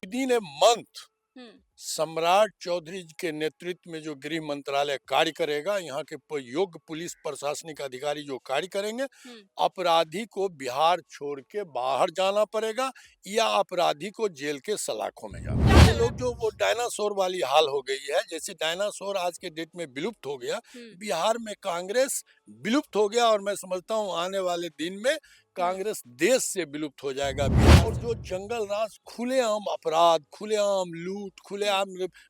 Within a month हुँ, सम्राट चौधरी जी के नेतृत्व में जो गृह मंत्रालय कार्य करेगा, यहाँ के योग्य पुलिस प्रशासनिक अधिकारी जो कार्य करेंगे, हुँ, अपराधी को बिहार छोड़ के बाहर जाना पड़ेगा या अपराधी को जेल के सलाखों में जाना। क्या ये लग रहा लोग जो वो डायनासोर वाली हाल हो गई है, जैसे डायनासोर आज के डेट में विलुप्त हो गया, हुँ, बिहार में कांग्रेस विलुप्त हो गया और मैं समझता हूँ आने वाले दिन में हुँ, कांग्रेस देश से विलुप्त हो जाएगा। और जो जंगल राज, खुलेआम अपराध, खुलेआम लूट, हुँ, खुलेआम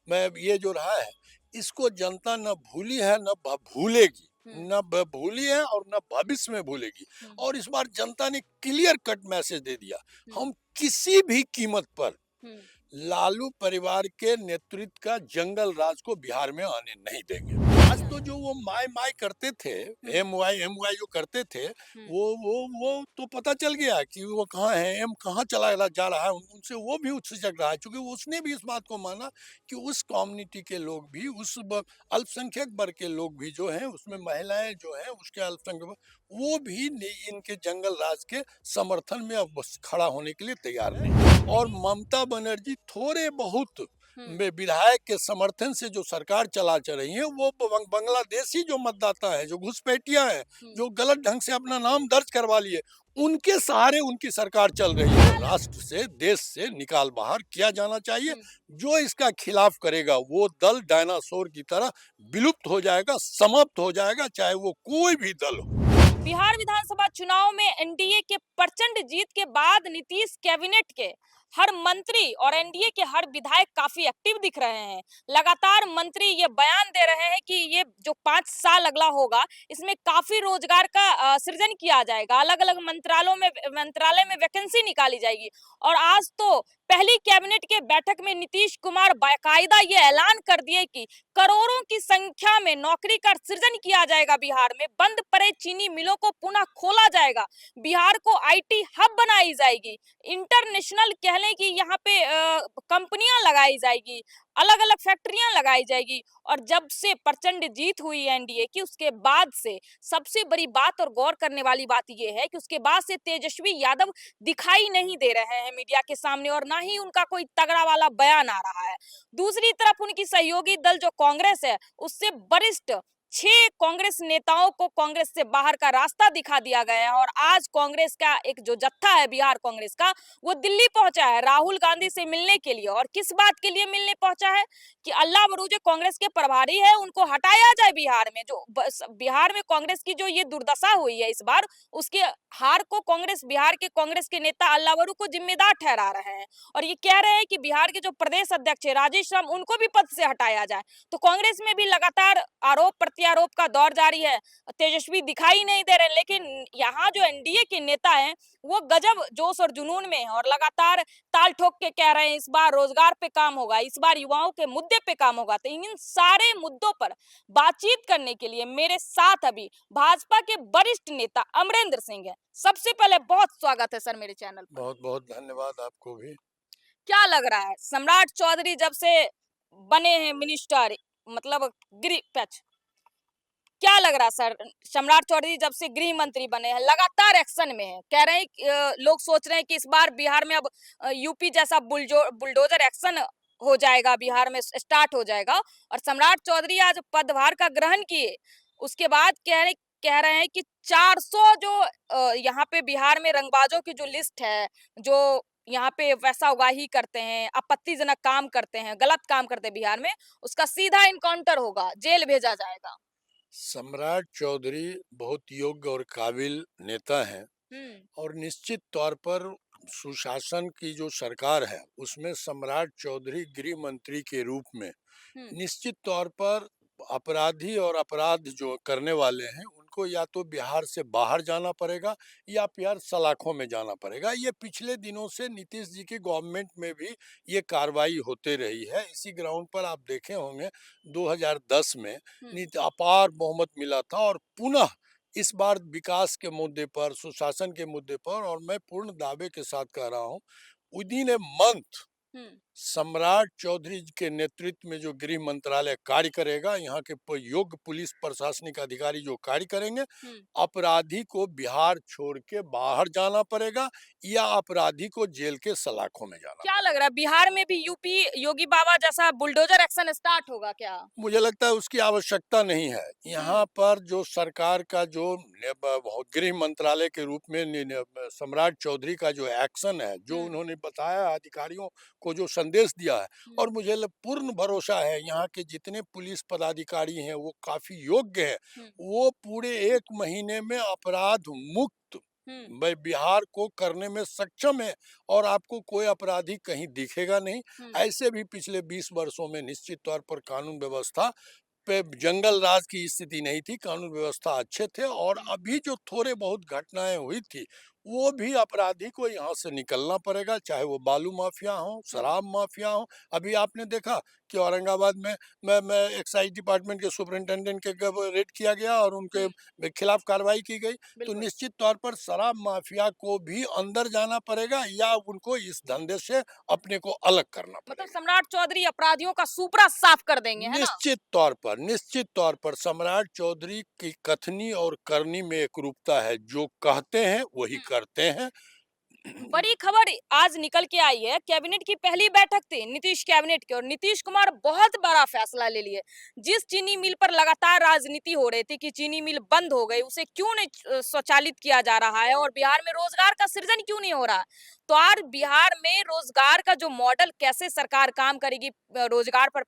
मैं ये जो रहा है, इसको जनता न भूली है न भूलेगी, हुँ, न भूली है और न भविष्य में भूलेगी। हुँ, और इस बार जनता ने क्लियर कट मैसेज दे दिया, हुँ, हम किसी भी कीमत पर हुँ, लालू परिवार के नेतृत्व का जंगल राज को बिहार में आने नहीं देंगे। आज तो जो वो माय माय करते थे, हुँ, एम वाई जो करते थे, हुँ, वो तो पता चल गया कि वो कहाँ है, एम कहाँ जा रहा है, उनसे वो भी उत्सुक रहा है, क्योंकि उसने भी इस बात को माना कि उस कम्युनिटी के लोग भी, उस अल्पसंख्यक वर्ग के लोग भी जो हैं, उसमें महिलाएं जो हैं, उसके अल्पसंख्यक वो भी इनके जंगल राज के समर्थन में अब खड़ा होने के लिए तैयार नहीं। और ममता बनर्जी थोड़े बहुत हुँ, विधायक के समर्थन से जो सरकार चला रही है, वो बांग्लादेशी जो मतदाता है, जो घुसपैठिया है, हुँ, जो गलत ढंग से अपना नाम दर्ज करवा लिए, उनके सहारे उनकी सरकार चल रही है। राष्ट्र से, देश से निकाल बाहर किया जाना चाहिए। हुँ। जो इसका खिलाफ करेगा वो दल डायनासोर की तरह विलुप्त हो जाएगा, समाप्त हो जाएगा, चाहे वो कोई भी दल हो। बिहार विधानसभा चुनाव में एनडीए के प्रचंड जीत के बाद नीतीश कैबिनेट के हर मंत्री और एनडीए के हर विधायक काफी एक्टिव दिख रहे हैं। लगातार मंत्री ये बयान दे रहे हैं कि ये जो 5 साल अगला होगा, इसमें काफी रोजगार का सृजन किया जाएगा। अलग अलग मंत्रालय में वैकेंसी निकाली जाएगी। और आज तो पहली कैबिनेट के बैठक में नीतीश कुमार बाकायदा ये ऐलान कर दिए कि करोड़ों की संख्या में नौकरी का सृजन किया जाएगा। बिहार में बंद पड़े चीनी मिलों को पुनः खोला जाएगा। बिहार को आईटी हब बनाई जाएगी। इंटरनेशनल कह लें कि यहाँ पे कंपनियां लगाई जाएगी, अलग अलग फैक्ट्रियां लगाई जाएगी। और जब से प्रचंड जीत हुई एनडीए की, उसके बाद से सबसे बड़ी बात और गौर करने वाली बात यह है कि उसके बाद से तेजस्वी यादव दिखाई नहीं दे रहे हैं मीडिया के सामने, और ना ही उनका कोई तगड़ा वाला बयान आ रहा है। दूसरी तरफ उनकी सहयोगी दल जो कांग्रेस है, उससे वरिष्ठ 6 कांग्रेस नेताओं को कांग्रेस से बाहर का रास्ता दिखा दिया गया है। और आज कांग्रेस का एक जो जत्था है बिहार कांग्रेस का, वो दिल्ली पहुंचा है राहुल गांधी से मिलने के लिए। और किस बात के लिए मिलने पहुंचा है कि अल्लाह बरू जो कांग्रेस के प्रभारी है, उनको हटाया जाए बिहार में। जो बिहार में कांग्रेस की जो ये दुर्दशा हुई है इस बार, उसके हार को बिहार के कांग्रेस के नेता अल्लाह बरू को जिम्मेदार ठहरा रहे हैं। और ये कह रहे हैं कि बिहार के जो प्रदेश अध्यक्ष है राजेश राम, उनको भी पद से हटाया जाए। तो कांग्रेस में भी लगातार आरोप प्रत्यारोप का दौर जारी है। तेजस्वी दिखाई नहीं दे रहे, लेकिन यहाँ जो एनडीए के नेता हैं, वो गजब जोश और जुनून में है और लगातार ताल ठोक के कह रहे हैं इस बार रोजगार पे काम होगा, इस बार युवाओं के मुद्दे पे काम होगा। तो इन सारे मुद्दों पर बातचीत करने के लिए मेरे साथ अभी भाजपा के वरिष्ठ नेता अमरेंद्र सिंह हैं। सबसे पहले बहुत स्वागत है सर मेरे चैनल पर। बहुत बहुत धन्यवाद आपको भी। क्या लग रहा है, सम्राट चौधरी जब से बने हैं मिनिस्टर, मतलब गृह पक्ष, क्या लग रहा है सर? सम्राट चौधरी जब से गृह मंत्री बने हैं, लगातार एक्शन में है, कह रहे हैं लोग सोच रहे हैं कि इस बार बिहार में अब यूपी जैसा बुलडोजर एक्शन हो जाएगा, बिहार में स्टार्ट हो जाएगा। और सम्राट चौधरी आज पदभार का ग्रहण किए, उसके बाद कह रहे हैं कि 400 जो यहाँ पे बिहार में रंगबाजों की जो लिस्ट है, जो यहाँ पे वैसा उगाही करते हैं, आपत्तिजनक काम करते हैं, गलत काम करते हैं बिहार में, उसका सीधा इनकाउंटर होगा, जेल भेजा जाएगा। सम्राट चौधरी बहुत योग्य और काबिल नेता हैं हम्म, और निश्चित तौर पर सुशासन की जो सरकार है, उसमें सम्राट चौधरी गृह मंत्री के रूप में हम्म, निश्चित तौर पर अपराधी और अपराध जो करने वाले हैं, उनको या तो बिहार से बाहर जाना पड़ेगा या फिर सलाखों में जाना पड़ेगा। ये पिछले दिनों से नीतीश जी की गवर्नमेंट में भी ये कार्रवाई होते रही है। इसी ग्राउंड पर आप देखे होंगे 2010 में हम्म, अपार बहुमत मिला था और पुनः इस बार विकास के मुद्दे पर, सुशासन के मुद्दे पर, और मैं पूर्ण दावे के साथ कह रहा हूँ, विदिन ए मंथ हम्म। सम्राट चौधरी जी के नेतृत्व में जो गृह मंत्रालय कार्य करेगा, यहाँ के योग्य पुलिस प्रशासनिक अधिकारी जो कार्य करेंगे, हम्म। अपराधी को बिहार छोड़ के बाहर जाना पड़ेगा या अपराधी को जेल के सलाखों में जाना क्या लग पड़ेगा। रहा है बिहार में भी यूपी योगी बाबा जैसा बुलडोजर एक्शन स्टार्ट होगा क्या? मुझे लगता है उसकी आवश्यकता नहीं है। यहाँ पर जो सरकार का जो गृह मंत्रालय के रूप में सम्राट चौधरी का जो एक्शन है, जो हम्म। उन्होंने बताया अधिकारियों को, जो संदेश दिया है, और मुझे पूर्ण भरोसा है यहाँ के जितने पुलिस पदाधिकारी हैं वो काफी योग्य हैं। हम्म। वो पूरे 1 महीने में अपराध मुक्त हम्म। बिहार को करने में सक्षम है और आपको कोई अपराधी कहीं दिखेगा नहीं। हम्म। ऐसे भी पिछले 20 वर्षों में निश्चित तौर पर कानून व्यवस्था पे जंगल राज की स्थिति नहीं थी, कानून व्यवस्था अच्छे थे, और अभी जो थोड़े बहुत घटनाएं हुई थी वो भी अपराधी को यहाँ से निकलना पड़ेगा, चाहे वो बालू माफिया हो, शराब माफिया हो। अभी आपने देखा कि औरंगाबाद में मैं एक्साइज डिपार्टमेंट के सुपरिंटेंडेंट के रेड किया गया और उनके खिलाफ कार्रवाई की गई। तो बिल्कुल। निश्चित तौर पर शराब माफिया को भी अंदर जाना पड़ेगा या उनको इस धंधे से अपने को अलग करना मतलब पड़ेगा। सम्राट चौधरी अपराधियों का सुपड़ा साफ कर देंगे, है ना? निश्चित तौर पर सम्राट चौधरी की कथनी और करनी में एकरूपता है। जो कहते हैं वही करते हैं। बड़ी खबर आज निकल के आई है। कैबिनेट की पहली बैठक थी नीतीश कैबिनेट की और नीतीश कुमार बहुत बड़ा फैसला ले लिए। जिस चीनी मिल पर लगातार राजनीति हो रही थी कि चीनी मिल बंद हो गई, उसे क्यों नहीं स्वचालित किया जा रहा है और बिहार में रोजगार का सृजन क्यों नहीं हो रहा, तो आज बिहार में रोजगार का जो मॉडल कैसे सरकार काम करेगी रोजगार पर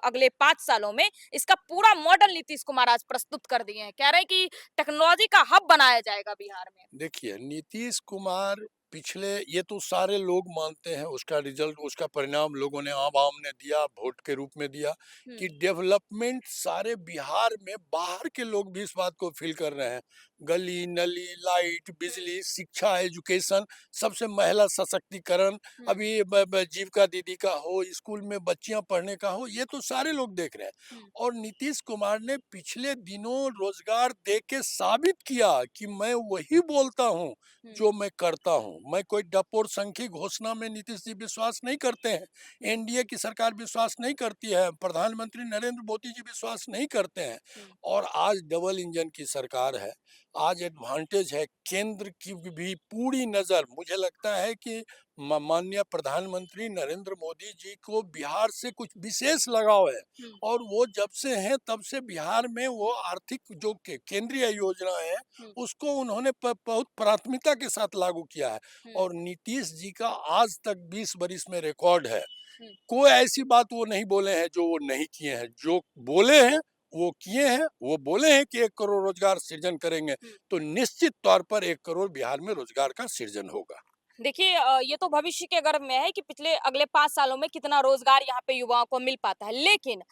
अगले 5 सालों में, इसका पूरा मॉडल नीतीश कुमार आज प्रस्तुत कर दिए हैं। कह रहे हैं कि टेक्नोलॉजी का हब बनाया जाएगा बिहार में। देखिए, नीतीश कुमार पिछले, ये तो सारे लोग मानते हैं, उसका रिजल्ट, उसका परिणाम लोगों ने, आवाम ने दिया, वोट के रूप में दिया कि डेवलपमेंट सारे बिहार में, बाहर के लोग भी इस बात को फील कर रहे हैं। गली नली, लाइट, बिजली, शिक्षा, एजुकेशन, सबसे महिला सशक्तिकरण, अभी जीविका दीदी का हो, स्कूल में बच्चियां पढ़ने का हो, ये तो सारे लोग देख रहे हैं। और नीतीश कुमार ने पिछले दिनों रोजगार दे के साबित किया कि मैं वही बोलता हूँ जो मैं करता हूँ। मैं कोई डपोर संखी घोषणा में नीतीश जी विश्वास नहीं करते हैं, एनडीए की सरकार विश्वास नहीं करती है, प्रधानमंत्री नरेंद्र मोदी जी विश्वास नहीं करते हैं। और आज डबल इंजन की सरकार है, आज एडवांटेज है, केंद्र की भी पूरी नजर, मुझे लगता है कि माननीय प्रधानमंत्री नरेंद्र मोदी जी को बिहार से कुछ विशेष लगाव है। और वो जब से हैं तब से बिहार में वो आर्थिक जो केंद्रीय योजना है उसको उन्होंने बहुत प्राथमिकता के साथ लागू किया है। और नीतीश जी का आज तक 20 वर्ष में रिकॉर्ड है, कोई ऐसी बात वो नहीं बोले हैं जो वो नहीं किए हैं। जो बोले हैं वो किए हैं। वो बोले हैं कि 1 करोड़ रोजगार सृजन करेंगे, तो निश्चित तौर पर 1 करोड़ बिहार में रोजगार का सृजन होगा। देखिए ये तो भविष्य के गर्भ में है कि पिछले अगले 5 सालों में कितना रोजगार यहाँ पे युवाओं को मिल पाता है, लेकिन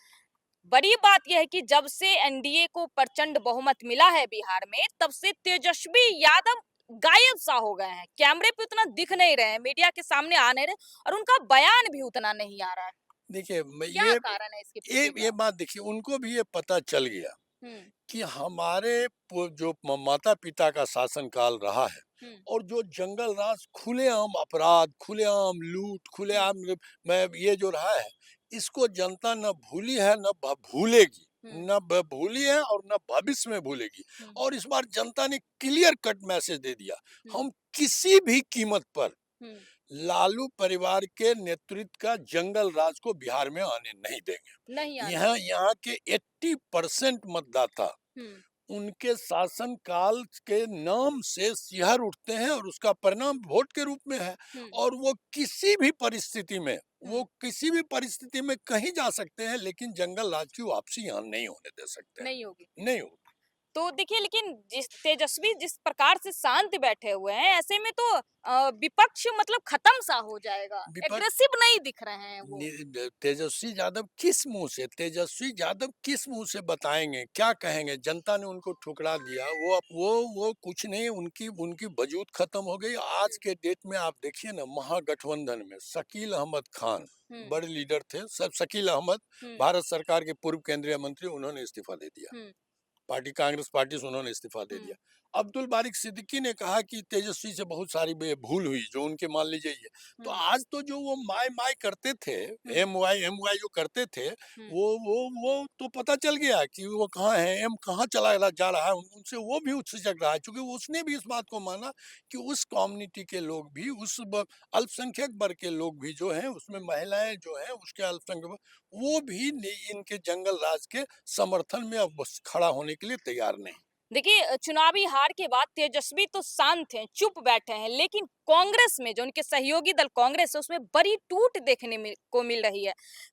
बड़ी बात यह है कि जब से एनडीए को प्रचंड बहुमत मिला है बिहार में, तब से तेजस्वी यादव गायब सा हो गए हैं। कैमरे पे उतना दिख नहीं रहे हैं, मीडिया के सामने आ नहीं रहे और उनका बयान भी उतना नहीं आ रहा है। देखिए, क्या कारण है इसके पीछे ये का? बात देखिए, उनको भी ये पता चल गया हम्म। कि हमारे जो माता पिता का शासनकाल रहा है और जो जंगल राज, खुलेआम अपराध, खुलेआम लूट, खुलेआम मैं ये जो रहा है, इसको जनता न भूली है न भूलेगी, न भूली है और न भविष्य में भूलेगी। और इस बार जनता ने क्लियर कट मैसेज दे दिया, हम किसी भी कीमत पर लालू परिवार के नेतृत्व का जंगल राज को बिहार में आने नहीं देंगे। नहीं आने यहाँ के 80% मतदाता उनके शासन काल के नाम से सिहर उठते हैं और उसका परिणाम वोट के रूप में है। और वो किसी भी परिस्थिति में, वो किसी भी परिस्थिति में कहीं जा सकते हैं, लेकिन जंगल राज की वापसी यहाँ नहीं होने दे सकते हैं। नहीं होगी। नहीं होगी। तो देखिए, लेकिन जिस तेजस्वी जिस प्रकार से शांत बैठे हुए हैं, ऐसे में तो विपक्ष मतलब खत्म सा हो जाएगा। एग्रेसिव नहीं दिख रहे हैं वो। तेजस्वी यादव किस मुंह से, तेजस्वी यादव किस मुंह से बताएंगे, क्या कहेंगे? जनता ने उनको ठुकरा दिया। वो कुछ नहीं, उनकी वजूद खत्म हो गई। आज के डेट में आप देखिए ना, महागठबंधन में शकील अहमद खान बड़े लीडर थे, सब शकील अहमद भारत सरकार के पूर्व केंद्रीय मंत्री, उन्होंने इस्तीफा दे दिया। पार्टी, कांग्रेस पार्टी से उन्होंने इस्तीफा दे दिया। अब्दुल बारिक सिद्दीकी ने कहा कि तेजस्वी से बहुत सारी भूल हुई जो उनके मान लीजिए ये। तो हुँ, आज तो जो वो माय माय करते थे, हुँ, एम वाई जो करते थे, हुँ, वो तो पता चल गया कि वो कहाँ है, एम कहाँ जा रहा है, उनसे वो भी उछिसक रहा है, क्योंकि उसने भी इस बात को माना कि उस कम्युनिटी के लोग भी, अल्पसंख्यक वर्ग के लोग भी जो हैं, उसमें हुँ। महिलाएं जो हैं, उसके अल्पसंख्यक वो भी इनके जंगल राज के समर्थन में अब बस खड़ा होने के लिए तैयार नहीं। देखिए चुनावी हार के बाद तेजस्वी तो शांत हैं, चुप बैठे हैं, लेकिन कांग्रेस में जो उनके सहयोगी दल कांग्रेस है उसमें बड़ी टूट देखने को मिल रही है।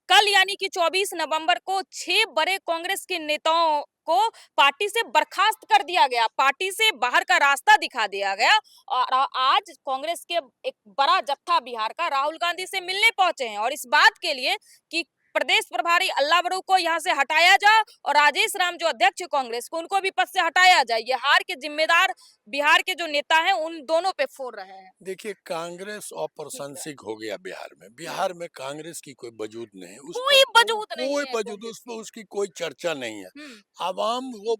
कल यानी कि 24 नवंबर को 6 बड़े कांग्रेस के नेताओं को पार्टी से बर्खास्त कर दिया गया, पार्टी से बाहर का रास्ता दिखा दिया गया और आज कांग्रेस के एक बड़ा जत्था बिहार का राहुल गांधी से मिलने पहुंचे हैं और इस बात के लिए कि प्रदेश प्रभारी अल्लाह बरू को यहाँ से हटाया जाए और राजेश राम जो अध्यक्ष है कांग्रेस को उनको भी पद से हटाया जाए। ये हार के जिम्मेदार बिहार के जो नेता हैं उन दोनों पे फोड़ रहे हैं। देखिए, कांग्रेस अप्रासंगिक हो गया बिहार में। हम्म, बिहार में कांग्रेस की कोई वजूद नहीं है। उस पर कोई वजूद नहीं कोई है वजूद, कांग्रेस उस पर की। उसकी कोई चर्चा नहीं है। हम्म आवाम वो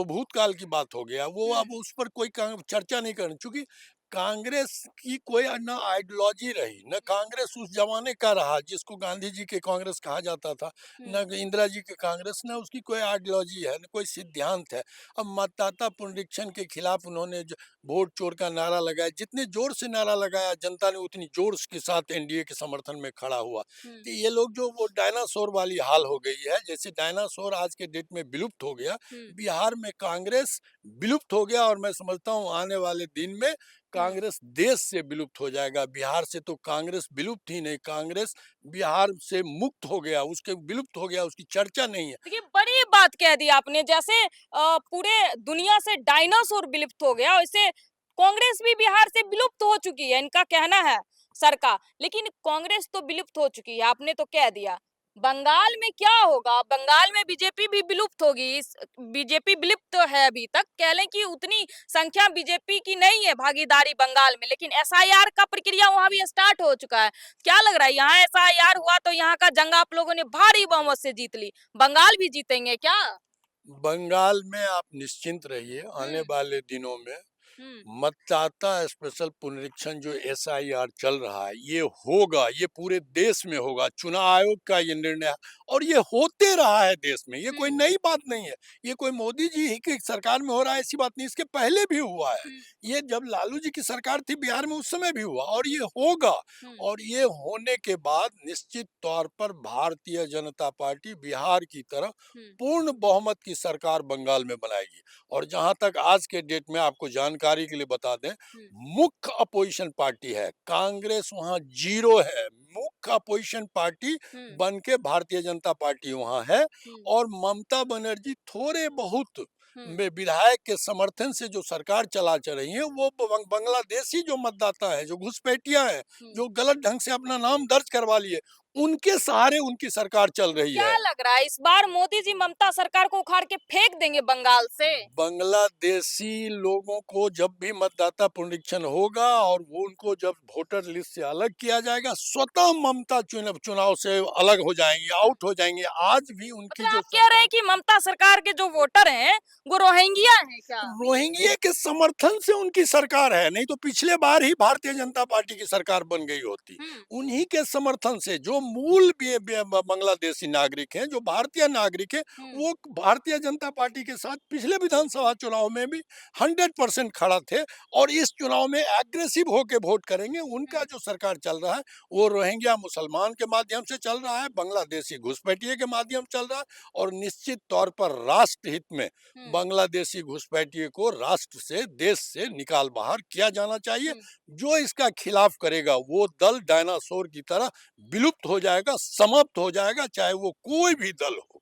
भूतकाल की बात हो गया। वो हम्म अब उस पर कोई चर्चा नहीं करनी, चूँकि कांग्रेस की कोई ना आइडियोलॉजी रही, ना कांग्रेस उस ज़माने का रहा जिसको गांधी जी के कांग्रेस कहा जाता था, हम्म ना इंदिरा जी के कांग्रेस, ना उसकी कोई आइडियोलॉजी है, ना कोई सिद्धांत है। अब मतदाता पुनरीक्षण के खिलाफ उन्होंने वोट चोर का नारा लगाया, जितने जोर से नारा लगाया जनता ने उतनी जोर के साथ एनडीए के समर्थन में खड़ा हुआ। हम्म तो ये लोग जो वो डायनासोर वाली हाल हो गई है, जैसे डायनासोर आज के डेट में विलुप्त हो गया, हम्म बिहार में कांग्रेस विलुप्त हो गया, और मैं समझता हूँ आने वाले दिन में हम्म कांग्रेस देश से विलुप्त हो जाएगा। बिहार से तो कांग्रेस विलुप्त ही नहीं, कांग्रेस बिहार से मुक्त हो गया, उसके विलुप्त हो गया, उसकी चर्चा नहीं है। देखिए बड़ी बात कह दी आपने, जैसे पूरे दुनिया से डायनासोर विलुप्त हो गया वैसे कांग्रेस भी बिहार से विलुप्त हो चुकी है, इनका कहना है सरकार। लेकिन कांग्रेस तो विलुप्त हो चुकी है, आपने तो कह दिया। बंगाल में क्या होगा? बंगाल में बीजेपी भी विलुप्त होगी। इस बीजेपी विलुप्त तो है अभी तक, कह लें कि उतनी संख्या बीजेपी की नहीं है भागीदारी बंगाल में, लेकिन एसआईआर का प्रक्रिया वहां भी स्टार्ट हो चुका है। क्या लग रहा है यहाँ एसआईआर हुआ तो यहाँ का जंग आप लोगों ने भारी बहुमत से जीत ली, बंगाल भी जीतेंगे क्या? बंगाल में आप निश्चिंत रहिए, आने हुँ, वाले दिनों में हुँ, मतदाता स्पेशल पुनरीक्षण जो एसआईआर चल रहा है, ये होगा, ये पूरे देश में होगा। चुनाव आयोग का ये निर्णय है, और ये होते रहा है देश में, ये कोई हुँ, नई बात नहीं है। ये कोई मोदी जी ही की सरकार में हो रहा है ऐसी बात नहीं, इसके पहले भी हुआ है। हुँ, ये जब लालू जी की सरकार थी बिहार में, उस समय भी हुआ, और ये होगा। हुँ, और ये होने के बाद निश्चित तौर पर भारतीय जनता पार्टी बिहार की तरह हुँ, पूर्ण बहुमत की सरकार बंगाल में बनाएगी। और जहां तक आज के डेट में आपको जानकारी के लिए बता दें, हुँ, मुख्य अपोजिशन पार्टी है कांग्रेस, वहां जीरो है। मुख्य अपोजिशन पार्टी हुँ, बन के भारतीय जनता पार्टी वहां है, हुँ, और ममता बनर्जी थोड़े बहुत हुँ, में विधायक के समर्थन से जो सरकार चला रही है, वो बांग्लादेशी जो मतदाता है, जो घुसपैठिया है, हुँ। जो गलत ढंग से अपना नाम दर्ज करवा लिए, उनके सहारे उनकी सरकार चल तो रही क्या है। लग रहा है इस बार मोदी जी ममता सरकार को उखाड़ के फेंक देंगे बंगाल से? बांग्लादेशी लोगों को जब भी मतदाता पुनरीक्षण होगा और वो उनको जब वोटर लिस्ट से अलग किया जाएगा, स्वतः ममता चुनाव से अलग हो जाएंगे, आउट हो जाएंगे। आज भी उनकी मतलब जो आप कह रहे सरकार, हैं कि ममता सरकार के जो वोटर हैं वो रोहिंग्या हैं क्या? रोहिंग्या के समर्थन से उनकी सरकार है, नहीं तो पिछले बार ही भारतीय जनता पार्टी की सरकार बन गई होती। हुँ, उन्हीं के समर्थन से जो मूल बांग्लादेशी नागरिक हैं, जो भारतीय नागरिक हैं, हुँ, वो भारतीय जनता पार्टी के साथ पिछले विधानसभा चुनाव में भी 100% खड़ा थे, और इस चुनाव में एग्रेसिव होके वोट करेंगे। उनका हुँ, जो सरकार चल रहा है, वो रोहिंग्या मुसलमान के माध्यम से चल रहा है, बांग्लादेशी घुसपैठिए के माध्यम से चल रहा है, और निश्चित तौर पर राष्ट्र हित में हुँ, बांग्लादेशी घुसपैठिए को राष्ट्र से, देश से निकाल बाहर किया जाना चाहिए। हुँ। जो इसका खिलाफ करेगा, वो दल डायनासोर की तरह विलुप्त हो जाएगा, समाप्त हो जाएगा, चाहे वो कोई भी दल हो।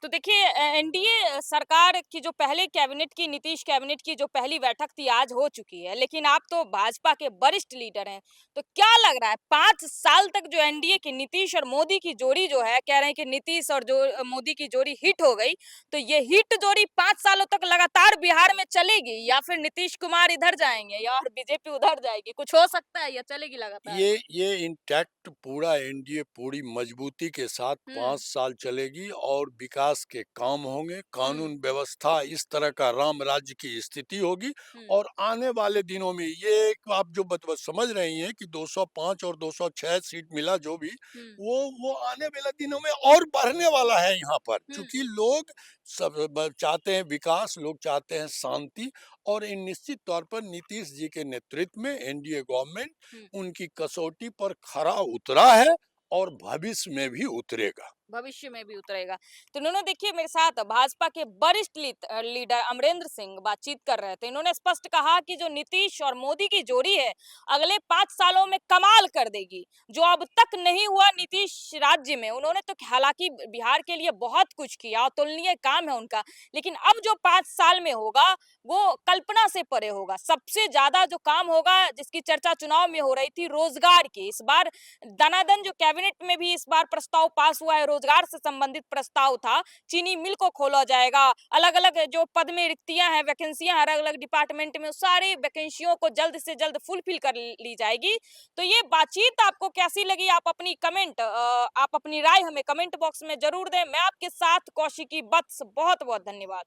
तो देखिए एनडीए सरकार की जो पहले कैबिनेट की नीतीश कैबिनेट की जो पहली बैठक थी आज हो चुकी है, लेकिन आप तो भाजपा के वरिष्ठ लीडर हैं, तो क्या लग रहा है 5 साल तक जो एनडीए की नीतीश और मोदी की जोड़ी जो है, कह रहे हैं कि नीतीश और जो मोदी की जोड़ी हिट हो गई, तो ये हिट जोड़ी 5 सालों तक लगातार बिहार में चलेगी या फिर नीतीश कुमार इधर जाएंगे या और बीजेपी उधर जाएगी, कुछ हो सकता है या चलेगी लगातार? ये इंटैक्ट पूरा एनडीए पूरी मजबूती के साथ हम्म 5 साल चलेगी, और विकास विकास के काम होंगे, कानून व्यवस्था इस तरह का राम राज्य की स्थिति होगी हम्म, और आने वाले दिनों में ये एक आप जो समझ रही हैं कि 205 और 206 सीट मिला जो भी, हम्म, वो आने वाले दिनों में और बढ़ने वाला है यहाँ पर। चूँकि हम्म, लोग सब चाहते हैं विकास, लोग चाहते हैं शांति और इन निश्चित तौर पर नीतीश जी के नेतृत्व में एनडीए गवर्नमेंट हम्म। उनकी कसौटी पर खरा उतरा है और भविष्य में भी उतरेगा। भविष्य में भी उतरेगा। तो इन्होंने देखिए मेरे साथ भाजपा के वरिष्ठ लीडर अमरेंद्र सिंह बातचीत कर रहे थे। इन्होंने स्पष्ट कहा कि जो नीतीश और मोदी की जोड़ी है, अगले 5 सालों में कमाल कर देगी, जो अब तक नहीं हुआ नीतीश राज्य में। उन्होंने तो हालांकि बिहार के लिए बहुत कुछ किया, अतुलनीय काम है उनका, लेकिन अब जो 5 साल में होगा, वो कल्पना से परे होगा। सबसे ज्यादा जो काम होगा, जिसकी चर्चा चुनाव में हो रही थी, रोजगार की। इस बार दनादन जो कैबिनेट में भी इस बार प्रस्ताव पास हुआ है, रोजगार से संबंधित प्रस्ताव था। चीनी मिल को खोला जाएगा, अलग अलग जो पद में रिक्तियां हैं, वैकेंसियां अलग अलग डिपार्टमेंट में, उस सारी वैकेंसियों को जल्द से जल्द फुलफिल कर ली जाएगी। तो ये बातचीत आपको कैसी लगी? आप अपनी राय हमें कमेंट बॉक्स में जरूर दें। मैं आपके साथ कौशिकी बत्स, बहुत बहुत धन्यवाद।